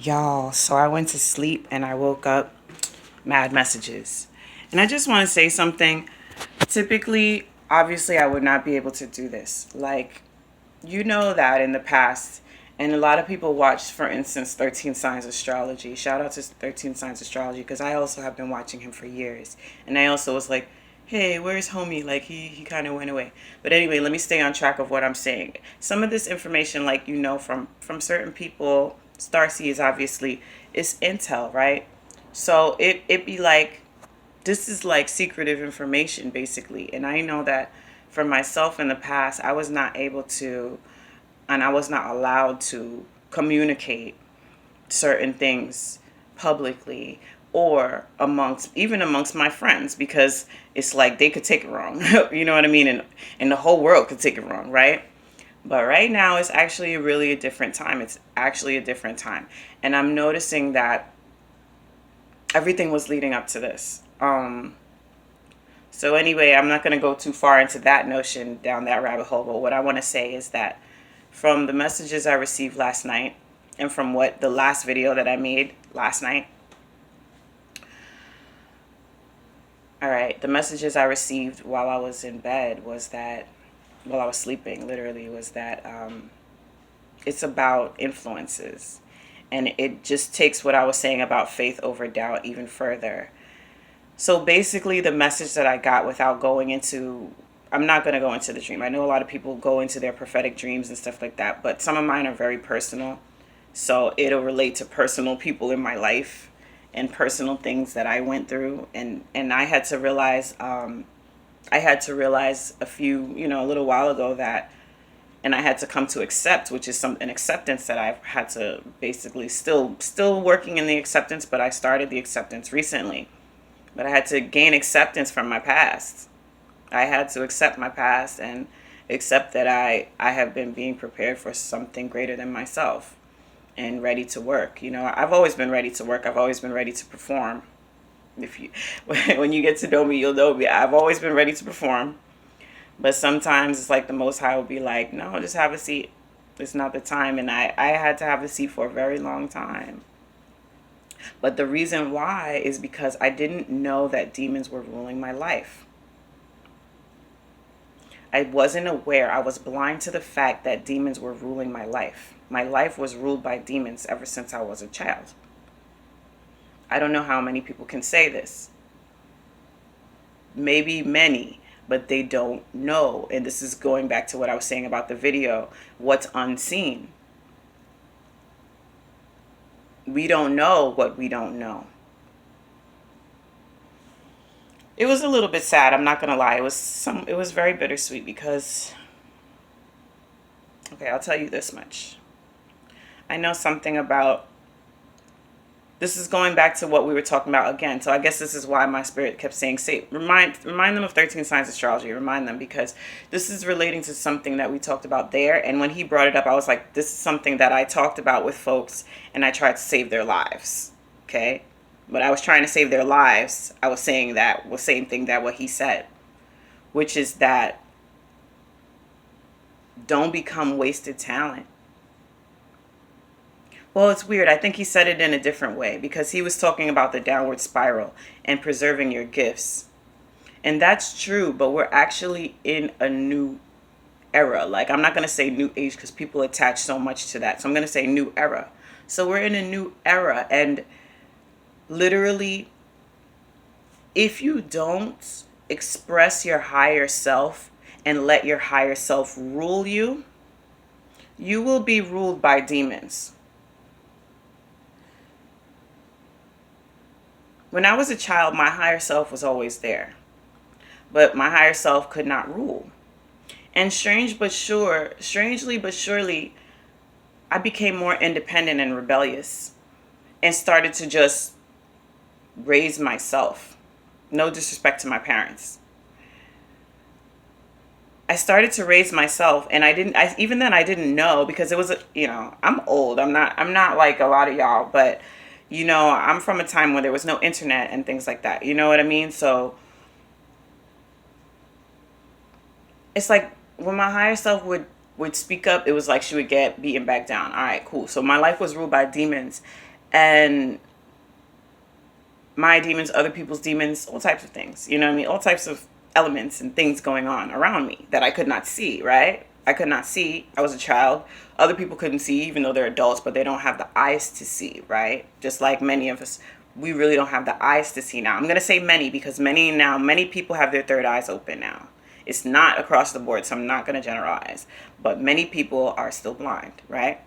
Y'all, so I went to sleep and I woke up, mad messages. And I just want to say something. Typically, obviously, I would not be able to do this. Like, you know that in the past, and a lot of people watch, for instance, 13 Signs Astrology. Shout out to 13 Signs Astrology because I also have been watching him for years. And I also was like, hey, where's homie? Like, he kind of went away. But anyway, let me stay on track of what I'm saying. Some of this information, like, from certain people, Starseed is obviously, it's intel, right? So it be like, this is like secretive information, basically. And I know that for myself in the past, I was not able to, and I was not allowed to communicate certain things publicly or amongst my friends, because it's like they could take it wrong. You know what I mean? And the whole world could take it wrong, right? But right now it's actually really a different time. It's actually a different time. And I'm noticing that everything was leading up to this. So anyway, I'm not going to go too far into that notion, down that rabbit hole. But what I want to say is that from the messages I received last night, and from what the last video that I made last night, all right, the messages I received while I was in bed was that, while I was sleeping, literally, was that it's about influences. And it just takes what I was saying about faith over doubt even further. So basically, the message that I got, without going into, I'm not going to go into the dream. I know a lot of people go into their prophetic dreams and stuff like that, but some of mine are very personal. So it'll relate to personal people in my life and personal things that I went through. And I had to realize a little while ago that, and I had to come to accept, which is an acceptance that I've had to basically still working in the acceptance, but I started the acceptance recently. But I had to gain acceptance from my past. I had to accept my past and accept that I have been being prepared for something greater than myself and ready to work. I've always been ready to work. I've always been ready to perform. If you When you get to know me, you'll know me. I've always been ready to perform. But sometimes it's like the Most High will be like, no, just have a seat. It's not the time. And I had to have a seat for a very long time. But the reason why is because I didn't know that demons were ruling my life. I wasn't aware. I was blind to the fact that demons were ruling my life. My life was ruled by demons ever since I was a child. I don't know how many people can say this. Maybe many, but they don't know. And this is going back to what I was saying about the video, what's unseen. We don't know what we don't know. It was a little bit sad, I'm not gonna lie. It was very bittersweet because, okay, I'll tell you this much. I know something about, this is going back to what we were talking about again. So I guess this is why my spirit kept saying, say, remind them of 13 Signs Astrology. Remind them, because this is relating to something that we talked about there. And when he brought it up, I was like, this is something that I talked about with folks, and I tried to save their lives. Okay? But I was trying to save their lives. I was saying that was same thing that what he said, which is that don't become wasted talent. Well, it's weird. I think he said it in a different way, because he was talking about the downward spiral and preserving your gifts. And that's true, but we're actually in a new era. Like, I'm not going to say new age because people attach so much to that. So I'm going to say new era. So we're in a new era, and literally, if you don't express your higher self and let your higher self rule you, you will be ruled by demons. When I was a child, my higher self was always there, but my higher self could not rule. And strangely but surely, I became more independent and rebellious and started to just raise myself. No disrespect to my parents. I started to raise myself, and even then I didn't know, because it was, I'm old. I'm not like a lot of y'all, but I'm from a time where there was no internet and things like that. You know what I mean? So it's like when my higher self would would speak up, it was like she would get beaten back down. All right, cool. So my life was ruled by demons, and my demons, other people's demons, all types of things. You know what I mean? All types of elements and things going on around me that I could not see, right? I could not see. I was a child. Other people couldn't see, even though they're adults, but they don't have the eyes to see, right? Just like many of us, we really don't have the eyes to see now. I'm going to say many because many people have their third eyes open now. It's not across the board, so I'm not going to generalize. But many people are still blind, right?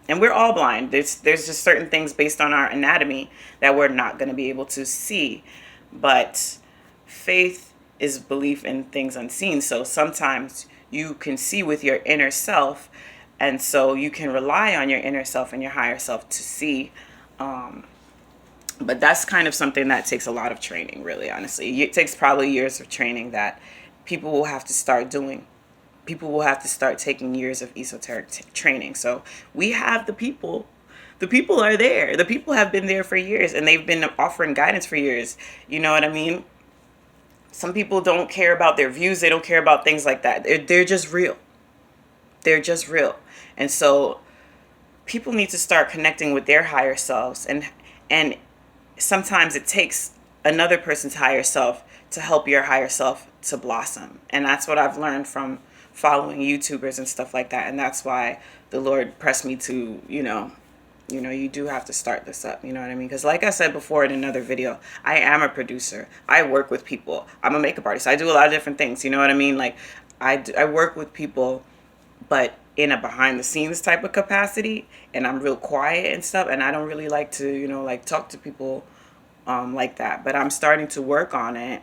And we're all blind. There's just certain things based on our anatomy that we're not going to be able to see. But faith is belief in things unseen. So sometimes you can see with your inner self, and so you can rely on your inner self and your higher self to see. But that's kind of something that takes a lot of training, really, honestly. It takes probably years of training that people will have to start doing. People will have to start taking years of esoteric training. So we have the people. The people are there. The people have been there for years, and they've been offering guidance for years. You know what I mean? Some people don't care about their views. They don't care about things like that. They're just real. They're just real. And so people need to start connecting with their higher selves. And sometimes it takes another person's higher self to help your higher self to blossom. And that's what I've learned from following YouTubers and stuff like that. And that's why the Lord pressed me to, you do have to start this up. You know what I mean? Because like I said before in another video, I am a producer. I work with people. I'm a makeup artist. I do a lot of different things. You know what I mean? Like I work with people, but in a behind the scenes type of capacity, and I'm real quiet and stuff. And I don't really like to, talk to people like that. But I'm starting to work on it,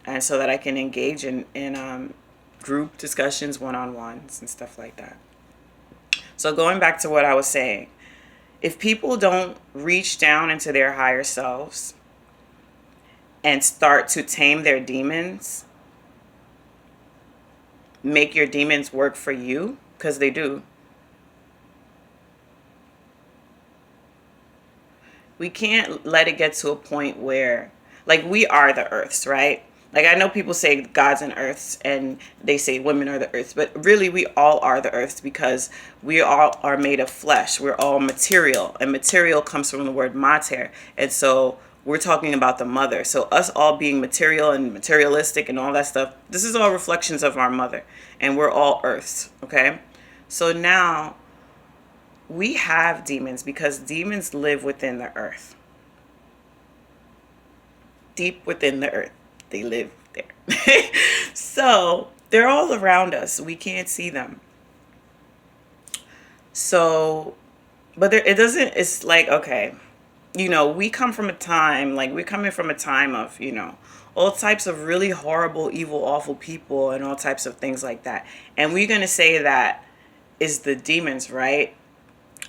and so that I can engage in group discussions, one-on-ones and stuff like that. So going back to what I was saying, if people don't reach down into their higher selves and start to tame their demons, make your demons work for you, because they do. We can't let it get to a point where, like, we are the earths, right? Like, I know people say gods and earths, and they say women are the earths, but really we all are the earths, because we all are made of flesh. We're all material, and material comes from the word mater. And so we're talking about the mother. So us all being material and materialistic and all that stuff, this is all reflections of our mother, and we're all earths, okay? So now we have demons because demons live within the earth. Deep within the earth. They live there. So they're all around us. We can't see them. So, but it's like, okay, we come from a time, like we're coming from a time of, all types of really horrible, evil, awful people and all types of things like that. And we're going to say that is the demons, right?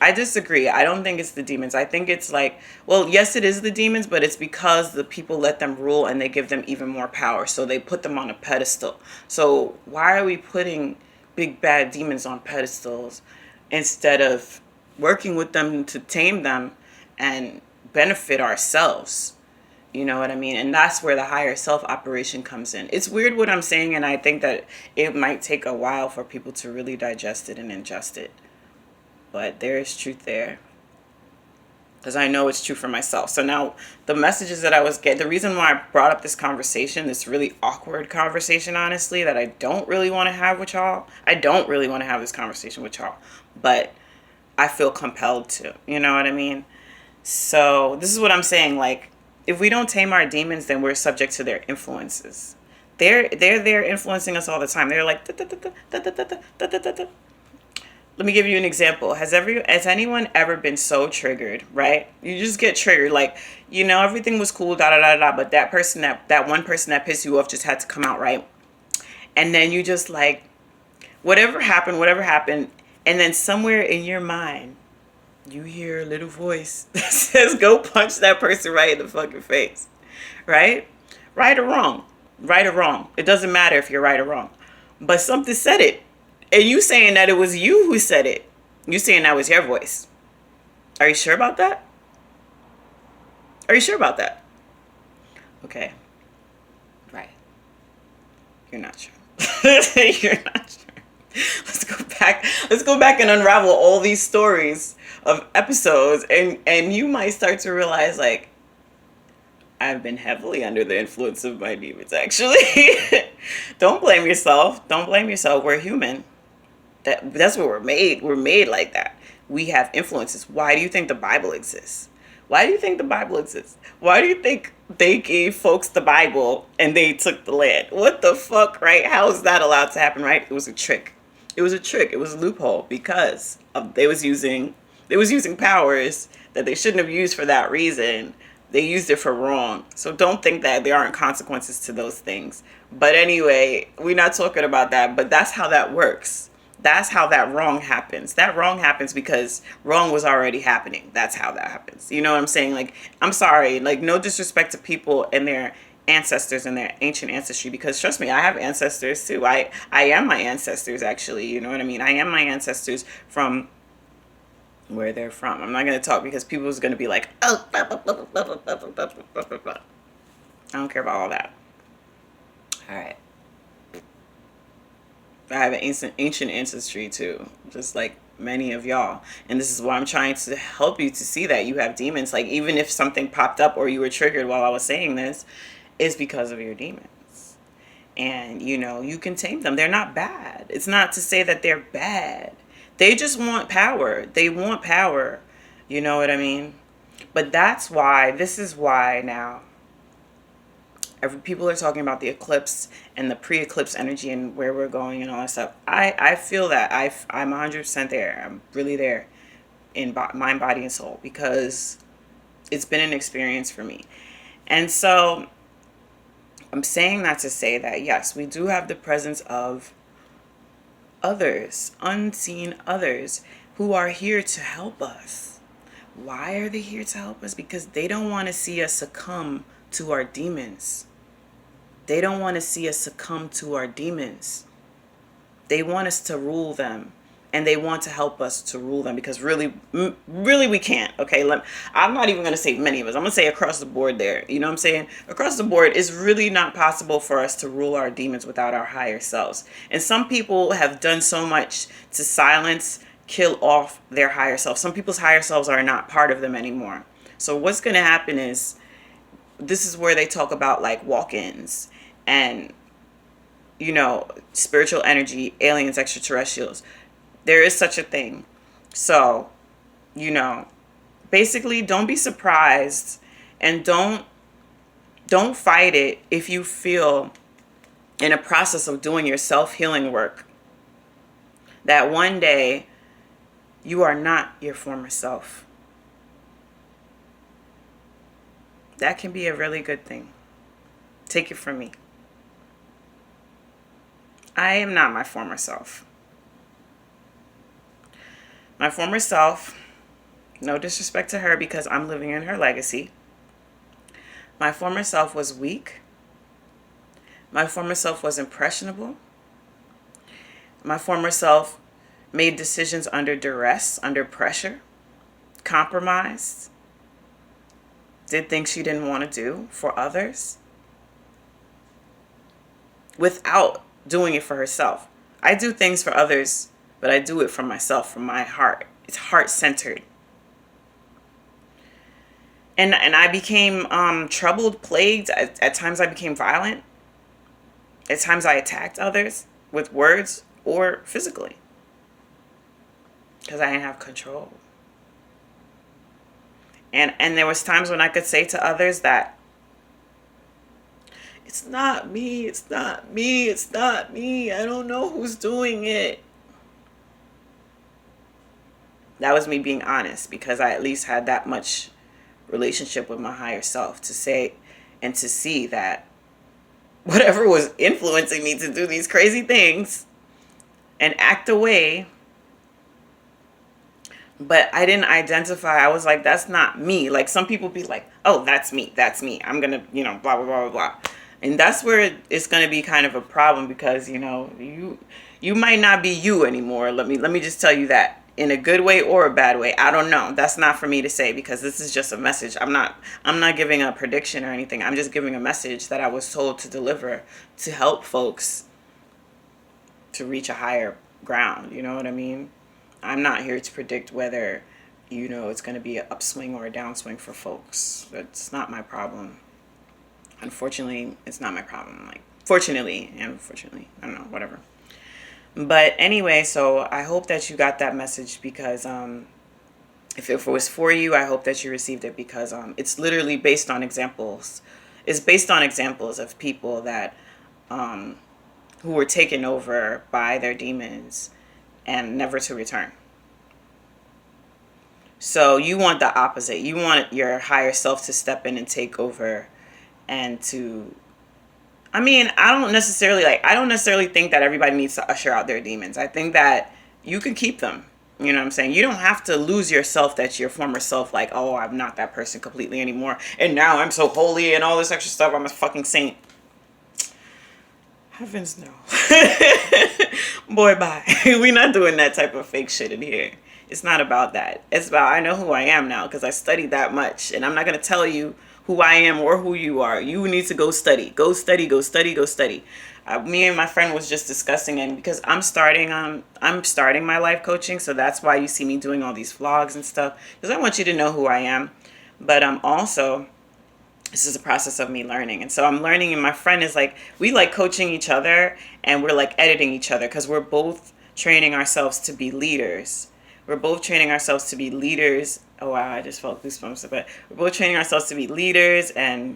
I disagree. I don't think it's the demons. I think it's like, well, yes, it is the demons, but it's because the people let them rule and they give them even more power. So they put them on a pedestal. So why are we putting big bad demons on pedestals instead of working with them to tame them and benefit ourselves? You know what I mean? And that's where the higher self operation comes in. It's weird what I'm saying, and I think that it might take a while for people to really digest it and ingest it. But there is truth there, because I know it's true for myself. So now the messages that I was getting, the reason why I brought up this conversation, this really awkward conversation, honestly, that I don't really want to have with y'all. I don't really want to have this conversation with y'all, but I feel compelled to, you know what I mean? So this is what I'm saying. Like, if we don't tame our demons, then we're subject to their influences. They're there influencing us all the time. They're like, let me give you an example. Has anyone ever been so triggered, right? You just get triggered. Like, everything was cool, but that one person that pissed you off just had to come out, right? And then you just like, whatever happened. And then somewhere in your mind, you hear a little voice that says, go punch that person right in the fucking face, right? Right or wrong. It doesn't matter if you're right or wrong. But something said it. And you saying that it was you who said it. You saying that was your voice. Are you sure about that? Okay. Right. You're not sure. You're not sure. Let's go back and unravel all these stories of episodes, and you might start to realize, like, I've been heavily under the influence of my demons, actually. Don't blame yourself. Don't blame yourself. We're human. That's what we're made. We're made like that. We have influences. Why do you think the Bible exists? Why do you think the Bible exists? Why do you think they gave folks the Bible and they took the land? What the fuck, right? How is that allowed to happen, right? It was a trick. It was a trick. It was a loophole because they was using powers that they shouldn't have used for that reason. They used it for wrong. So don't think that there aren't consequences to those things. But anyway, we're not talking about that, but that's how that works. That's how that wrong happens. That wrong happens because wrong was already happening. That's how that happens. You know what I'm saying? Like, I'm sorry, like, no disrespect to people and their ancestors and their ancient ancestry, because trust me, I have ancestors too. I am my ancestors, actually. You know what I mean? I am my ancestors from where they're from. I'm not going to talk because people is going to be like, oh, blah, blah, blah, blah, blah, blah, blah, blah, blah, blah. I don't care about all that. All right. I have an ancient ancestry too, just like many of y'all. And this is why I'm trying to help you to see that you have demons. Like, even if something popped up or you were triggered while I was saying this, it's because of your demons. And, you know, you can tame them. They're not bad. It's not to say that they're bad. They just want power. They want power. You know what I mean? But this is why now people are talking about the eclipse and the pre-eclipse energy and where we're going and all that stuff. I feel that I'm 100% there. I'm really there in mind, body, and soul, because it's been an experience for me. And so I'm saying that to say that, yes, we do have the presence of others, unseen others, who are here to help us. Why are they here to help us? Because they don't want to see us succumb to our demons. They don't want to see us succumb to our demons. They want us to rule them, and they want to help us to rule them, because really we can't. Okay, I'm not even going to say many of us. I'm going to say across the board there. You know what I'm saying? Across the board, it's really not possible for us to rule our demons without our higher selves. And some people have done so much to silence, kill off their higher self. Some people's higher selves are not part of them anymore. So what's going to happen is, this is where they talk about like walk-ins and, you know, spiritual energy, aliens, extraterrestrials. There is such a thing. So, you know, basically, don't be surprised, and don't fight it if you feel in a process of doing your self-healing work that one day you are not your former self. That can be a really good thing. Take it from me. I am not my former self. My former self, no disrespect to her because I'm living in her legacy. My former self was weak. My former self was impressionable. My former self made decisions under duress, under pressure, compromised, did things she didn't want to do for others without doing it for herself. I do things for others, but I do it for myself, from my heart. It's heart-centered. And I became troubled, plagued. At times I became violent. At times I attacked others with words or physically, because I didn't have control. And there was times when I could say to others that it's not me, it's not me, it's not me. I don't know who's doing it. That was me being honest, because I at least had that much relationship with my higher self to say and to see that whatever was influencing me to do these crazy things and act away, but I didn't identify. I was like, that's not me. Like, some people be like, oh, that's me. I'm going to, you know, blah, blah, blah, blah, blah. And that's where it's going to be kind of a problem, because, you know, you might not be you anymore. Let me just tell you that, in a good way or a bad way. I don't know. That's not for me to say, because this is just a message. I'm not giving a prediction or anything. I'm just giving a message that I was told to deliver to help folks to reach a higher ground. You know what I mean? I'm not here to predict whether, it's going to be an upswing or a downswing for folks. That's not my problem. Unfortunately, it's not my problem. Like, fortunately and unfortunately, I don't know, whatever. But anyway, so I hope that you got that message because if it was for you, I hope that you received it because it's literally based on examples. It's based on examples of people that who were taken over by their demons and never to return. So you want the opposite. You want your higher self to step in and take over and to I don't necessarily think that everybody needs to usher out their demons. I think that you can keep them. You know what I'm saying? You don't have to lose yourself, that's your former self, like, oh, I'm not that person completely anymore. And now I'm so holy and all this extra stuff. I'm a fucking saint. Heavens no. Boy, bye. We're not doing that type of fake shit in here. It's not about that. It's about I know who I am now because I studied that much. And I'm not going to tell you who I am or who you are. You need to go study. Go study, go study, go study. Me and my friend was just discussing it because I'm starting my life coaching. So that's why you see me doing all these vlogs and stuff. Because I want you to know who I am. But also, this is a process of me learning. And so I'm learning, and my friend is like, we like coaching each other and we're like editing each other because we're both training ourselves to be leaders. We're both training ourselves to be leaders. Oh, wow, I just felt goosebumps. But we're both training ourselves to be leaders and,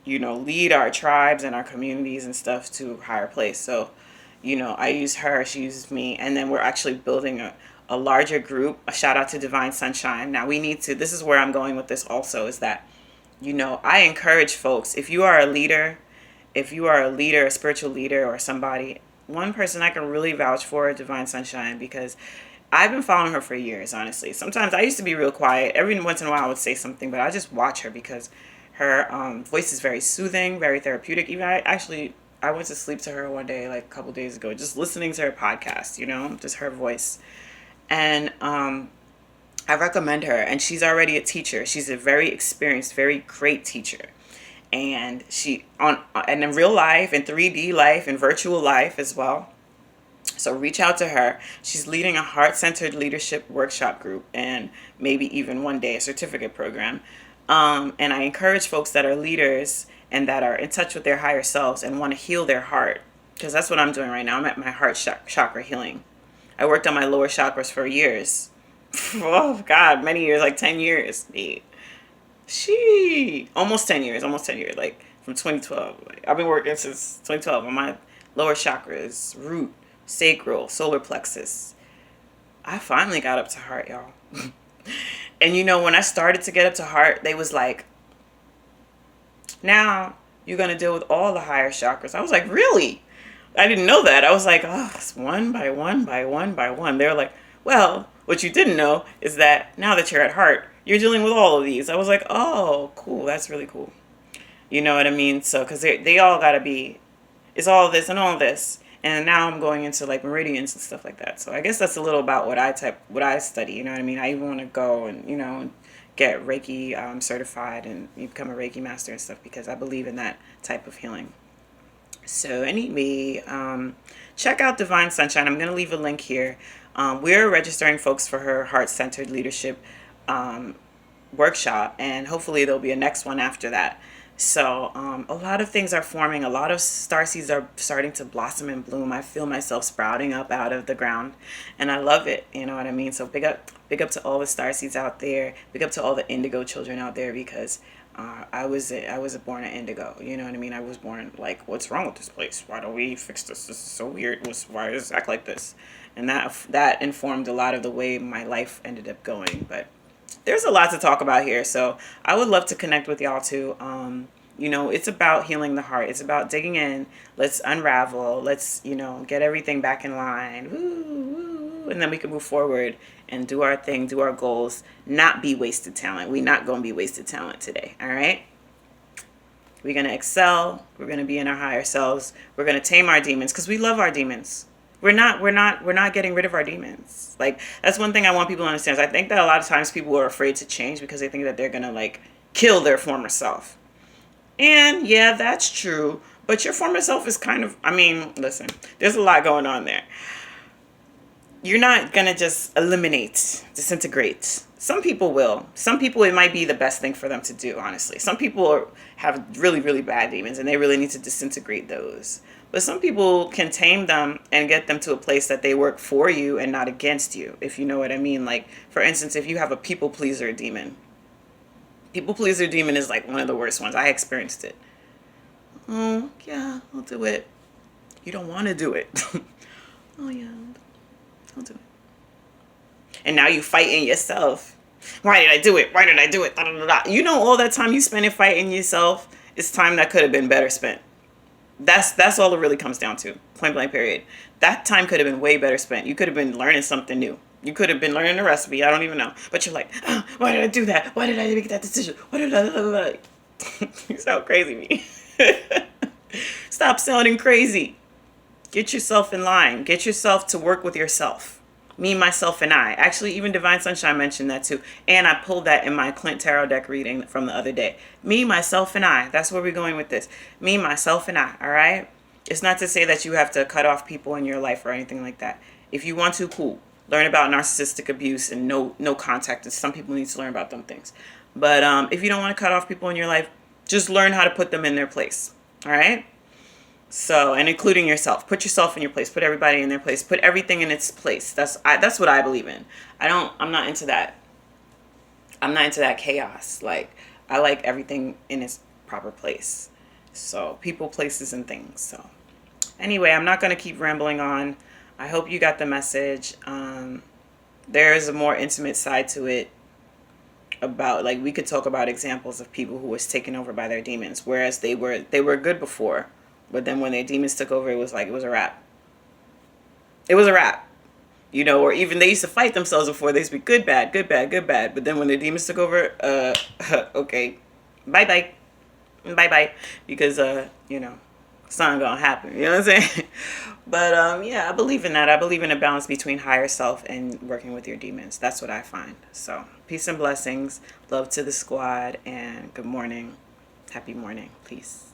lead our tribes and our communities and stuff to a higher place. So, I use her, she uses me, and then we're actually building a larger group. A shout out to Divine Sunshine. Now, this is where I'm going with this also, is that, I encourage folks, if you are a leader, a spiritual leader or somebody, one person I can really vouch for, Divine Sunshine, because I've been following her for years, honestly. Sometimes I used to be real quiet. Every once in a while I would say something, but I just watch her because her voice is very soothing, very therapeutic. Even I went to sleep to her one day, like a couple days ago, just listening to her podcast, just her voice. And I recommend her, and she's already a teacher. She's a very experienced, very great teacher. And and in real life, in 3D life, in virtual life as well. So reach out to her. She's leading a heart-centered leadership workshop group and maybe even one day a certificate program. And I encourage folks that are leaders and that are in touch with their higher selves and want to heal their heart, because that's what I'm doing right now. I'm at my heart chakra healing. I worked on my lower chakras for years. Oh, God, many years, like 10 years. Almost 10 years, like from 2012. I've been working since 2012 on my lower chakras, root, sacral, solar plexus. I finally got up to heart, y'all. And when I started to get up to heart, they was like, now you're going to deal with all the higher chakras. I was like, really? I didn't know that. I was like, oh, it's one by one by one by one. They were like, well, what you didn't know is that now that you're at heart, you're dealing with all of these. I was like, oh, cool. That's really cool. You know what I mean? So, because they all got to be, it's all this and all this. And now I'm going into like meridians and stuff like that. So I guess that's a little about what I study. You know what I mean? I even want to go and, get Reiki certified and become a Reiki master and stuff because I believe in that type of healing. So anyway, check out Divine Sunshine. I'm going to leave a link here. We're registering folks for her heart-centered leadership workshop, and hopefully there'll be a next one after that. So a lot of things are forming. A lot of starseeds are starting to blossom and bloom. I feel myself sprouting up out of the ground, and I love it. You know what I mean? So big up to all the starseeds out there. Big up to all the indigo children out there, because I was born an indigo. You know what I mean? I was born like, what's wrong with this place? Why don't we fix this? This is so weird. Why does it act like this? And that informed a lot of the way my life ended up going. But there's a lot to talk about here, so I would love to connect with y'all too. It's about healing the heart. It's about digging in. Let's unravel. Let's, get everything back in line. Woo, woo, and then we can move forward and do our thing, do our goals, not be wasted talent. We're not going to be wasted talent today, all right? We're going to excel. We're going to be in our higher selves. We're going to tame our demons because we love our demons. We're not getting rid of our demons. Like, that's one thing I want people to understand. I think that a lot of times people are afraid to change because they think that they're going to like kill their former self. And yeah, that's true. But your former self is kind of, listen, there's a lot going on there. you're not going to just eliminate, disintegrate. Some people will. Some people, it might be the best thing for them to do, honestly. Some people have really, really bad demons and they really need to disintegrate those. But some people can tame them and get them to a place that they work for you and not against you, if you know what I mean. Like, for instance, if you have a people pleaser demon. People pleaser demon is like one of the worst ones. I experienced it. Oh, yeah, I'll do it. You don't want to do it. Oh, yeah, I'll do it. And now you fighting yourself. Why did I do it? Why did I do it? Da, da, da, da. You know, all that time you spend fighting yourself is time that could have been better spent. That's all it really comes down to. Point blank period. That time could have been way better spent. You could have been learning something new. You could have been learning a recipe. I don't even know. But you're like, oh, why did I do that? Why did I make that decision? Why did I? You sound crazy, me. Stop sounding crazy. Get yourself in line. Get yourself to work with yourself. Me, myself, and I. Actually, even Divine Sunshine mentioned that too. And I pulled that in my Clint Tarot deck reading from the other day. Me, myself, and I. That's where we're going with this. Me, myself, and I. All right? It's not to say that you have to cut off people in your life or anything like that. If you want to, cool. Learn about narcissistic abuse and no contact. And some people need to learn about them things. But if you don't want to cut off people in your life, just learn how to put them in their place. All right? So, and including yourself. Put yourself in your place. Put everybody in their place. Put everything in its place. That's what I believe in. I'm not into that. I'm not into that chaos. Like, I like everything in its proper place. So, people, places, and things. So, anyway, I'm not going to keep rambling on. I hope you got the message. There is a more intimate side to it about, like, we could talk about examples of people who was taken over by their demons, whereas they were good before. But then when their demons took over, it was a wrap. It was a wrap. You know, or even they used to fight themselves before. They used to be good, bad, good, bad, good, bad. But then when their demons took over, okay, bye-bye. Bye-bye. Because, you know, it's not going to happen. You know what I'm saying? But, yeah, I believe in that. I believe in a balance between higher self and working with your demons. That's what I find. So, peace and blessings. Love to the squad. And good morning. Happy morning. Peace.